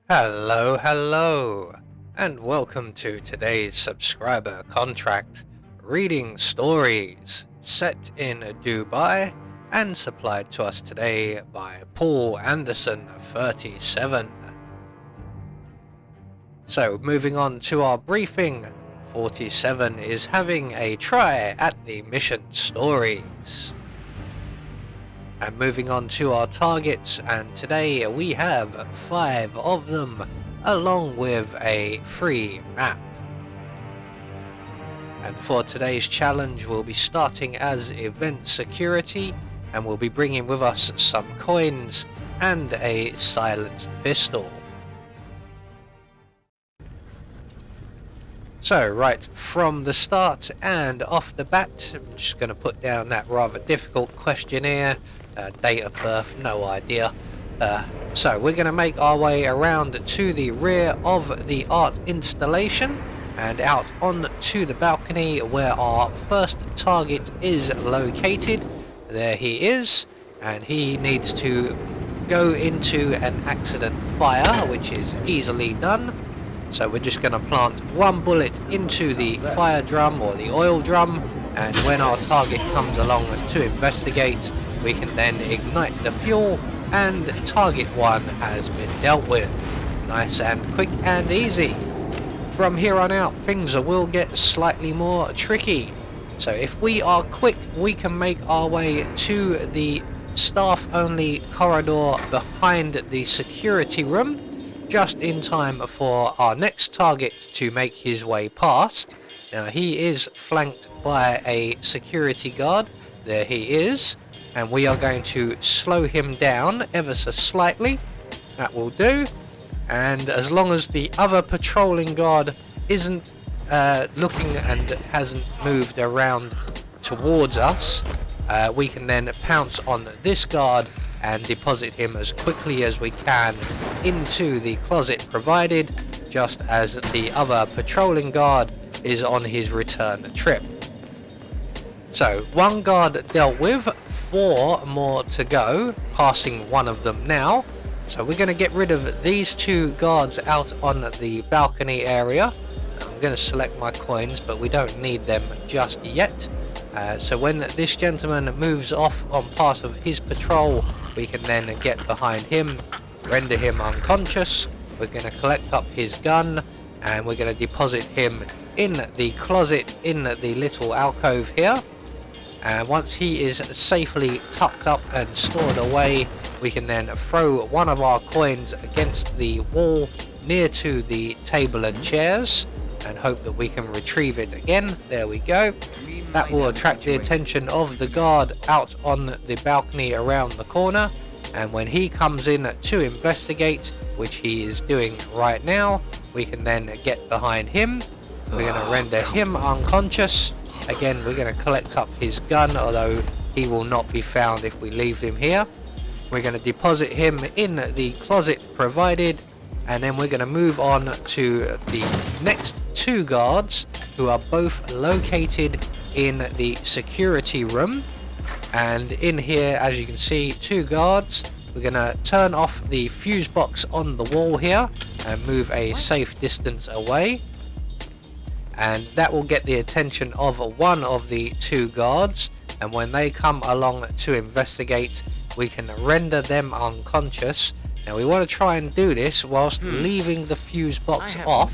Hello, and welcome to today's subscriber contract, reading stories set in Dubai and supplied to us today by Paul Anderson 37. So moving on to our briefing, 47 is having a try at the mission stories. And moving on to our targets, and today we have 5 of them, along with a free map. And for today's challenge, we'll be starting as event security, and we'll be bringing with us some coins and a silenced pistol. So right from the start and off the bat, I'm just going to put down that rather difficult questionnaire. Date of birth, no idea. So we're going to make our way around to the rear of the art installation and out on to the balcony where our first target is located. There he is, and he needs to go into an accident fire, which is easily done. So we're just going to plant one bullet into the fire drum or the oil drum, and when our target comes along to investigate, we can then ignite the fuel and target 1 has been dealt with. Nice and quick and easy. From here on out, things will get slightly more tricky. So if we are quick, we can make our way to the staff only corridor behind the security room, just in time for our next target to make his way past. Now he is flanked by a security guard. There he is. And we are going to slow him down ever so slightly. That will do. And as long as the other patrolling guard isn't looking and hasn't moved around towards us, we can then pounce on this guard and deposit him as quickly as we can into the closet provided, just as the other patrolling guard is on his return trip. So 1 guard dealt with, 4 more to go, passing 1 of them now. So we're going to get rid of these 2 guards out on the balcony area. I'm going to select my coins, but we don't need them just yet. So when this gentleman moves off on part of his patrol, we can then get behind him, render him unconscious. We're going to collect up his gun, and we're going to deposit him in the closet in the little alcove here. And once he is safely tucked up and stored away, we can then throw 1 of our coins against the wall near to the table and chairs and hope that we can retrieve it again. There we go. That will attract the attention of the guard out on the balcony around the corner, and when he comes in to investigate, which he is doing right now, we can then get behind him. We're going to render him unconscious. Again, we're going to collect up his gun, although he will not be found if we leave him here. We're going to deposit him in the closet provided, and then we're going to move on to the next 2 guards, who are both located in the security room. And in here, as you can see, 2 guards. We're going to turn off the fuse box on the wall here and move a safe distance away. And that will get the attention of 1 of the 2 guards, and when they come along to investigate, we can render them unconscious. Now we want to try and do this whilst leaving the fuse box off,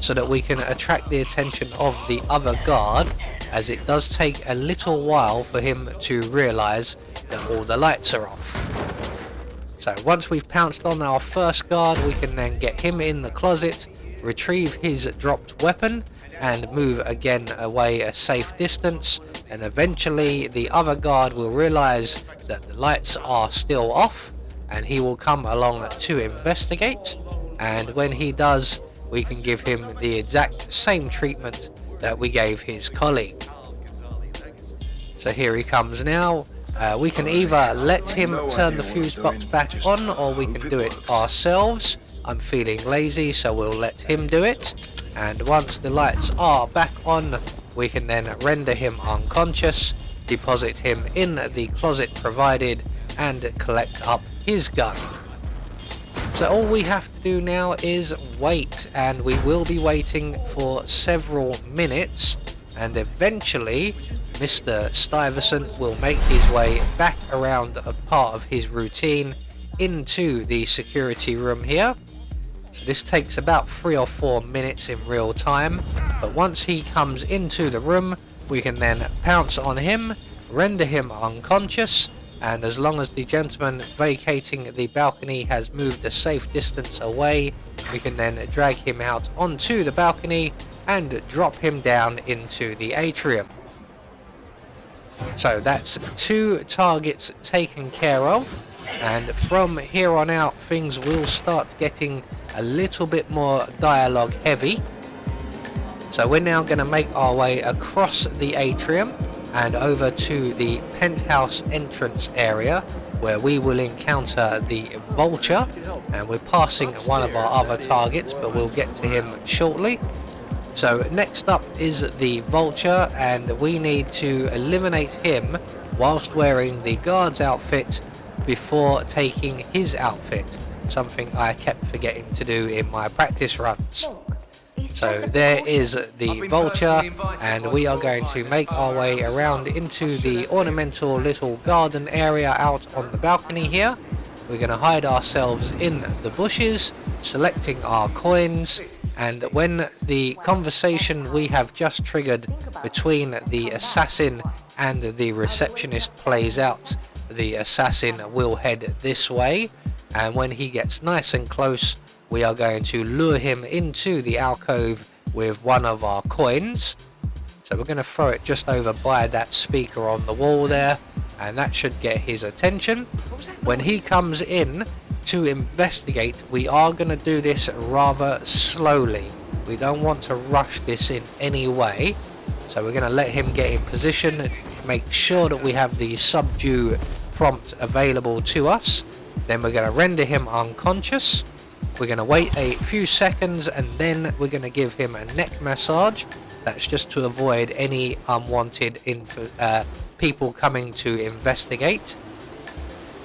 so that we can attract the attention of the other guard, as it does take a little while for him to realise that all the lights are off. So once we've pounced on our first guard, we can then get him in the closet, retrieve his dropped weapon, and move again away a safe distance, and eventually the other guard will realise that the lights are still off, and he will come along to investigate, and when he does, we can give him the exact same treatment that we gave his colleague. So here he comes now. We can either let him turn the fuse box back on, or we can do it ourselves. I'm feeling lazy, so we'll let him do it. And once the lights are back on, we can then render him unconscious, deposit him in the closet provided, and collect up his gun. So all we have to do now is wait, and we will be waiting for several minutes, and eventually Mr. Stuyvesant will make his way back around a part of his routine into the security room here. So this takes about 3 or 4 minutes in real time, but once he comes into the room, we can then pounce on him, render him unconscious, and as long as the gentleman vacating the balcony has moved a safe distance away, we can then drag him out onto the balcony and drop him down into the atrium. So that's 2 targets taken care of, and from here on out things will start getting a little bit more dialogue heavy. So we're now going to make our way across the atrium and over to the penthouse entrance area, where we will encounter the Vulture, and we're passing one of our other targets, but we'll get to him shortly. So next up is the Vulture, and we need to eliminate him whilst wearing the guard's outfit before taking his outfit, something I kept forgetting to do in my practice runs. So there is the Vulture, and we are going to make our way around into the ornamental little garden area out on the balcony here. We're going to hide ourselves in the bushes, selecting our coins, and when the conversation we have just triggered between the assassin and the receptionist plays out, the assassin will head this way, and when he gets nice and close, we are going to lure him into the alcove with one of our coins. So we're going to throw it just over by that speaker on the wall there, and that should get his attention. When he comes in to investigate, we are going to do this rather slowly. We don't want to rush this in any way, so we're going to let him get in position, make sure that we have the subdue prompt available to us. Then we're going to render him unconscious. We're going to wait a few seconds, and then we're going to give him a neck massage. That's just to avoid any unwanted people coming to investigate.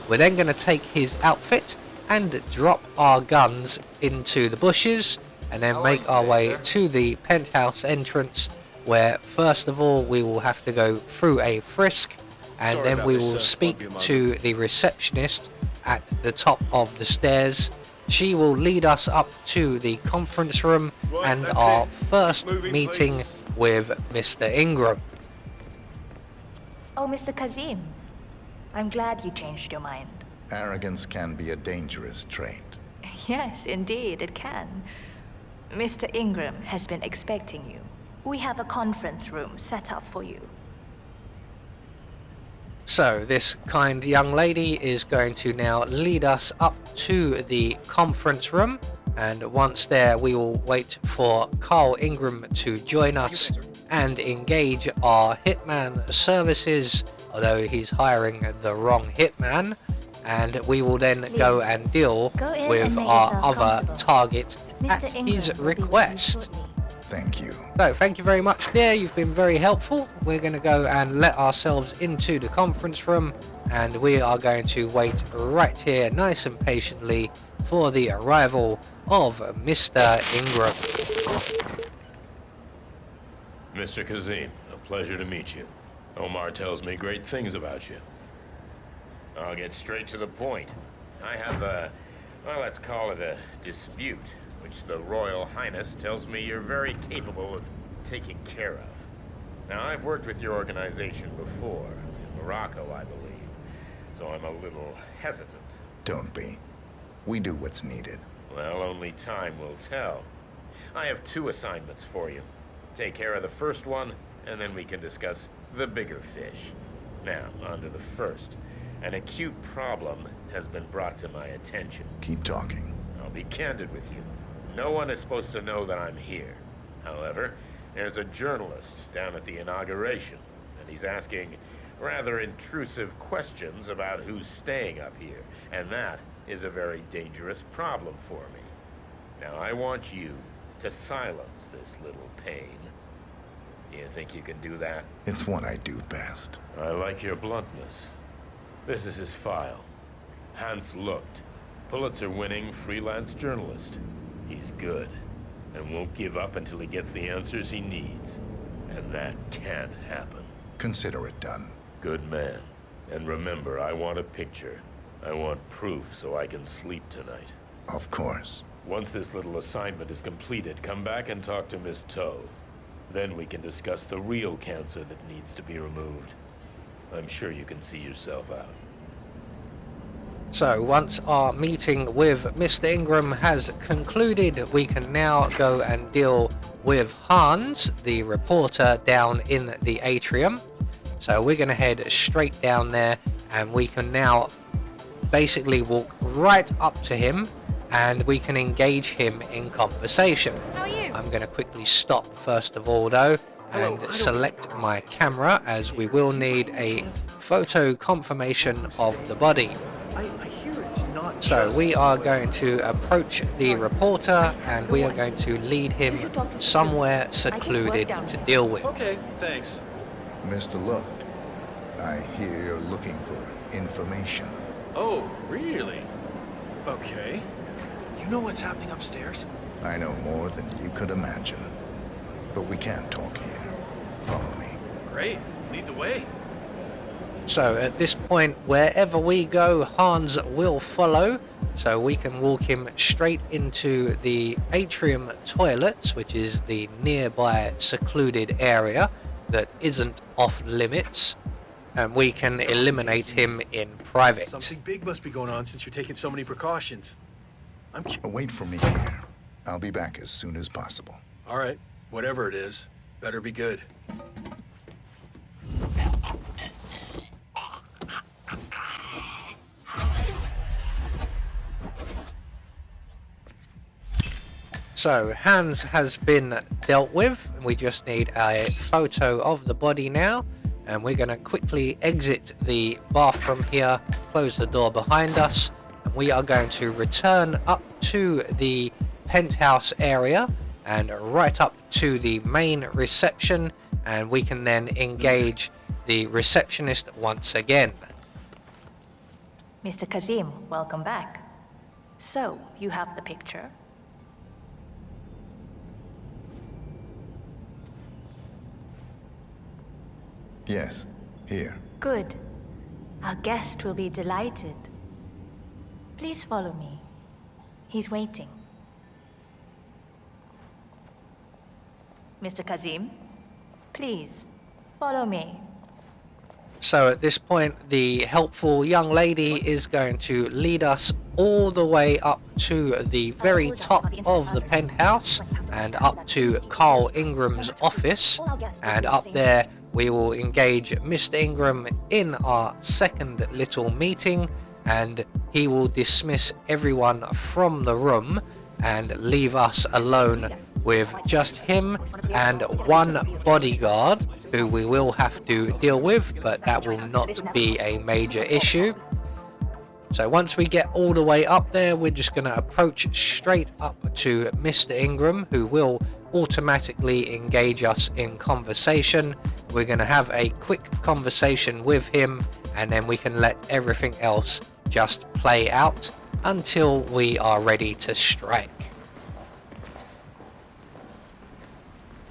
We're then going to take his outfit and drop our guns into the bushes, and then make our way to the penthouse entrance, where first of all we will have to go through a frisk, and then we will speak to the receptionist at the top of the stairs. She will lead us up to the conference room and our first meeting with Mr. Ingram. Oh, Mr. Kazim, I'm glad you changed your mind. Arrogance can be a dangerous trait. Yes, indeed, it can. Mr. Ingram has been expecting you. We have a conference room set up for you. So this kind young lady is going to now lead us up to the conference room, and once there we will wait for Carl Ingram to join us and engage our hitman services, although he's hiring the wrong hitman, and we will then go and deal with our other target at his request. Thank you. So thank you very much there, you've been very helpful. We're going to go and let ourselves into the conference room, and we are going to wait right here nice and patiently for the arrival of Mr. Ingram. Mr. Kazim, a pleasure to meet you. Omar tells me great things about you. I'll get straight to the point. I have well, let's call it a dispute, which the Royal Highness tells me you're very capable of taking care of. Now, I've worked with your organization before, in Morocco, I believe, so I'm a little hesitant. Don't be. We do what's needed. Well, only time will tell. I have 2 assignments for you. Take care of the first one, and then we can discuss the bigger fish. Now, on to the first. An acute problem has been brought to my attention. Keep talking. I'll be candid with you. No one is supposed to know that I'm here. However, there's a journalist down at the inauguration, and he's asking rather intrusive questions about who's staying up here, and that is a very dangerous problem for me. Now, I want you to silence this little pain. You think you can do that? It's what I do best. I like your bluntness. This is his file. Hans looked. Pulitzer-winning freelance journalist. He's good, and won't give up until he gets the answers he needs. And that can't happen. Consider it done. Good man. And remember, I want a picture. I want proof so I can sleep tonight. Of course. Once this little assignment is completed, come back and talk to Miss Toe. Then we can discuss the real cancer that needs to be removed. I'm sure you can see yourself out. So once our meeting with Mr. Ingram has concluded, we can now go and deal with Hans, the reporter down in the atrium. So we're going to head straight down there, and we can now basically walk right up to him and we can engage him in conversation. How are you? I'm going to quickly stop first of all though and select my camera, as we will need a photo confirmation of the body. So we are going to approach the reporter and we are going to lead him somewhere secluded to deal with. Okay, thanks. Mr. Look, I hear you're looking for information. Oh, really? Okay. You know what's happening upstairs? I know more than you could imagine. But we can't talk here. Follow me. Great. Lead the way. So at this point, wherever we go, Hans will follow. So we can walk him straight into the atrium toilets, which is the nearby secluded area that isn't off limits. And we can eliminate him in private. Something big must be going on since you're taking so many precautions. Wait for me here. I'll be back as soon as possible. All right. Whatever it is, better be good. So Hans has been dealt with. We just need a photo of the body now, and we're going to quickly exit the bathroom here, close the door behind us, and we are going to return up to the penthouse area and right up to the main reception, and we can then engage the receptionist once again. Mr. Kazim, welcome back. So, you have the picture? Yes, here. Good. Our guest will be delighted. Please follow me. He's waiting. Mr. Kazim, please, follow me. So at this point, the helpful young lady is going to lead us all the way up to the very top of the penthouse and up to Carl Ingram's office, and up there we will engage Mr. Ingram in our second little meeting, and he will dismiss everyone from the room and leave us alone with just him and one bodyguard who we will have to deal with, but that will not be a major issue. So once we get all the way up there, we're just going to approach straight up to Mr. Ingram, who will automatically engage us in conversation. We're going to have a quick conversation with him, and then we can let everything else just play out until we are ready to strike.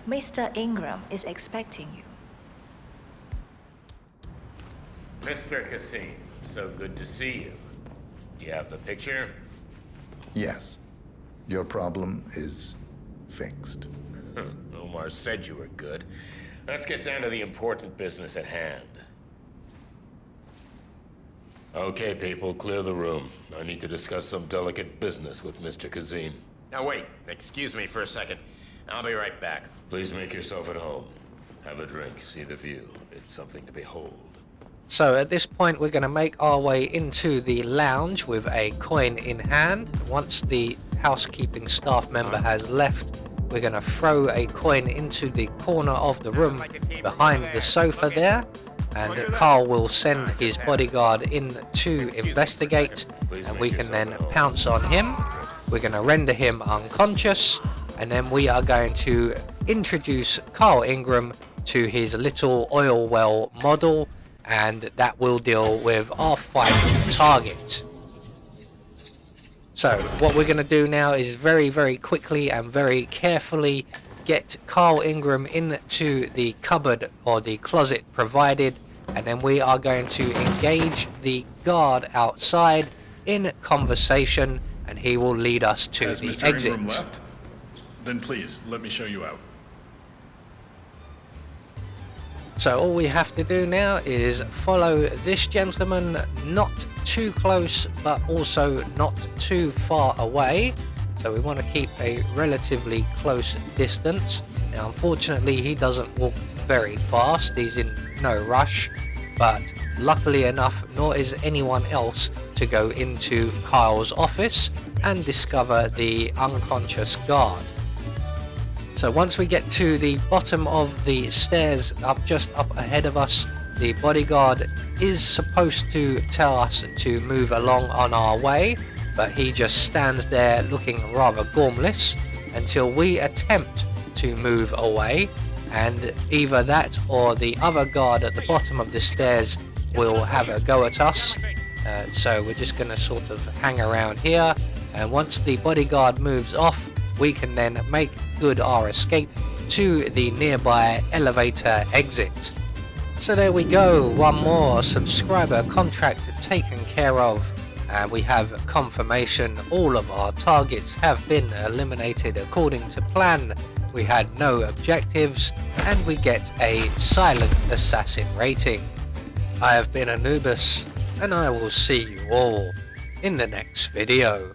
Mr. Ingram is expecting you. Mr. Kazim, so good to see you. Do you have the picture? Yes. Your problem is fixed. Omar said you were good. Let's get down to the important business at hand. Okay, people, clear the room. I need to discuss some delicate business with Mr. Kazim. Now wait, excuse me for a second. I'll be right back. Please make yourself at home. Have a drink, see the view. It's something to behold. So at this point, we're going to make our way into the lounge with a coin in hand. Once the housekeeping staff member has left, we're going to throw a coin into the corner of the room behind the sofa there, and Carl will send his bodyguard in to investigate, and we can then pounce on him. We're going to render him unconscious, and then we are going to introduce Carl Ingram to his little oil well model, and that will deal with our final target. So what we're going to do now is very quickly and very carefully get Carl Ingram into the cupboard or the closet provided, and then we are going to engage the guard outside in conversation, and he will lead us to Has the Mr. exit. Ingram left? Then please, let me show you out. So all we have to do now is follow this gentleman, not too close but also not too far away. So we want to keep a relatively close distance. Now unfortunately he doesn't walk very fast, he's in no rush, but luckily enough nor is anyone else to go into Kyle's office and discover the unconscious guard. So once we get to the bottom of the stairs just up ahead of us, the bodyguard is supposed to tell us to move along on our way, but he just stands there looking rather gormless until we attempt to move away, and either that or the other guard at the bottom of the stairs will have a go at us. So we're just going to sort of hang around here, and once the bodyguard moves off, we can then make good our escape to the nearby elevator exit. So there we go, one more subscriber contract taken care of, and we have confirmation all of our targets have been eliminated according to plan. We had no objectives and we get a silent assassin rating. I have been Anubis, and I will see you all in the next video.